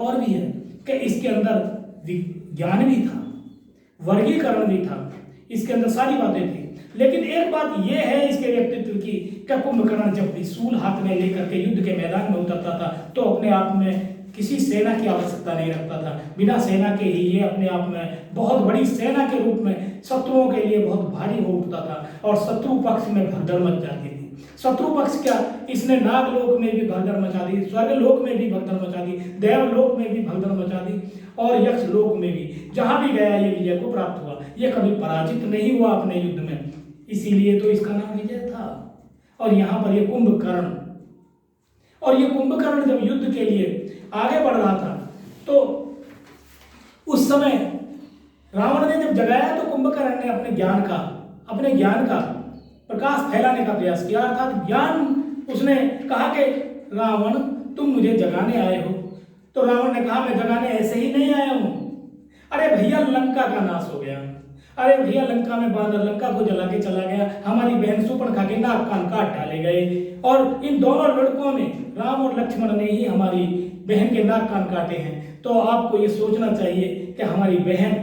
और भी है कि इसके अंदर ज्ञान भी था, वर्गीकरण भी था, इसके अंदर सारी बातें थी। लेकिन एक बात यह है इसके व्यक्तित्व की कि कुंभकर्ण जब भी सूल हाथ में लेकर के युद्ध के मैदान में उतरता था तो अपने आप में किसी सेना की आवश्यकता नहीं रखता था। बिना सेना के ही ये अपने आप में बहुत बड़ी सेना के रूप में शत्रुओं के लिए बहुत भारी हो उठता था और शत्रु पक्ष में भगदड़ मच जाती थी। शत्रु पक्ष क्या, इसने नागलोक में भी भगदड़ मचा दी, स्वर्गलोक में भी भगदड़ मचा दी, देवलोक में भी भगदड़ मचा दी और यक्ष लोक में भी। जहां भी गया ये विजय को प्राप्त हुआ, ये कभी पराजित नहीं हुआ अपने युद्ध में, इसीलिए तो इसका नाम विजय था। और यहाँ पर ये कुंभकर्ण, और ये कुंभकर्ण जब युद्ध के लिए आगे बढ़ रहा था तो उस समय रावण ने जब जगाया तो कुंभकर्ण ने अपने ज्ञान का प्रकाश फैलाने का प्रयास किया, अर्थात ज्ञान। उसने कहा कि रावण तुम मुझे जगाने आए हो। तो रावण ने कहा मैं जगाने ऐसे ही नहीं आया हूं। अरे भैया लंका का नाश हो गया, अरे भैया लंका में बानर लंका को जला के चला गया, हमारी बहन सूर्पणखा के नाक कान काट डाले गए और इन दोनों लड़कों ने, राम और लक्ष्मण ने ही हमारी बहन के नाक कान काटे हैं। तो आपको ये सोचना चाहिए कि हमारी बहन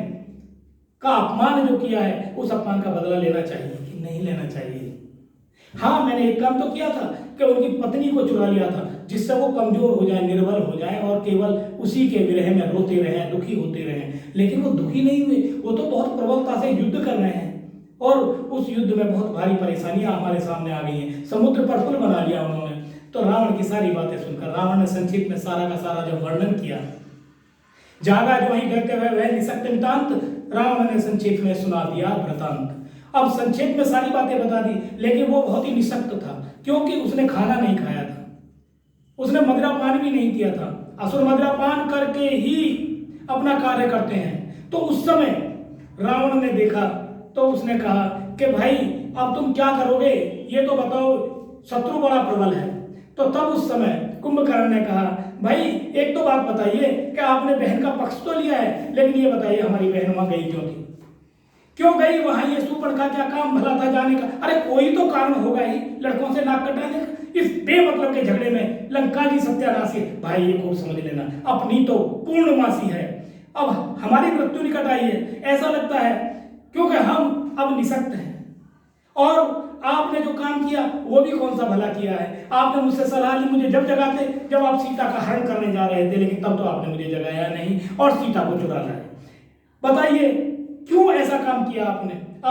का अपमान जो किया है उस अपमान का बदला लेना चाहिए कि नहीं लेना चाहिए। हाँ, मैंने एक काम तो किया था कि उनकी पत्नी को चुरा लिया था जिससे वो कमजोर हो जाए, निर्बल हो जाए और केवल उसी के विरह में रोते रहें, दुखी होते रहें। लेकिन वो दुखी नहीं हुए, वो तो बहुत प्रबलता से युद्ध कर रहे हैं और उस युद्ध में बहुत भारी परेशानियां हमारे सामने आ गई हैं। समुद्र पर पुल बना लिया उन्होंने। तो रावण की सारी बातें सुनकर रावण ने संक्षिप्त में सारा का सारा जब वर्णन किया, जागा जो वहीं डरते हुए वह निसक्त नितांत, रावण ने संक्षेप में सुना दिया वृतांत। अब संक्षेप में सारी बातें बता दी, लेकिन वो बहुत ही निसक्त था क्योंकि उसने खाना नहीं खाया था, उसने मदिरापान भी नहीं किया था। असुर मदिरापान करके ही अपना कार्य करते हैं। तो उस समय रावण ने देखा तो उसने कहा कि भाई अब तुम क्या करोगे, ये तो बताओ, शत्रु बड़ा प्रबल है। तो तब उस समय कुंभकर्ण ने कहा भाई एक तो बात बताइए कि आपने बहन का पक्ष तो लिया है, लेकिन ये बताइए हमारी बहन वहां गई क्यों थी, क्यों गई वहां, ये सूर्पणखा क्या काम भला था जाने का। अरे कोई तो कारण होगा ही लड़कों से नाक कटाने का। इस बेमतलब के झगड़े में लंका जी सत्यानाशी। भाई ये खूब समझ लेना, अपनी तो पूर्णमासी है, अब हमारी मृत्यु निकट आई है ऐसा लगता है, क्योंकि हम अब निसक्त हैं और आपने जो काम किया वो भी कौन सा भला किया है। आपने मुझसे सलाह ली मुझे जब जगाते, जब आप सीता का हरण करने जा रहे थे, लेकिन तब तो आपने मुझे जगाया नहीं और सीता को चुरा लाया। बताइए क्यों ऐसा काम किया आपने।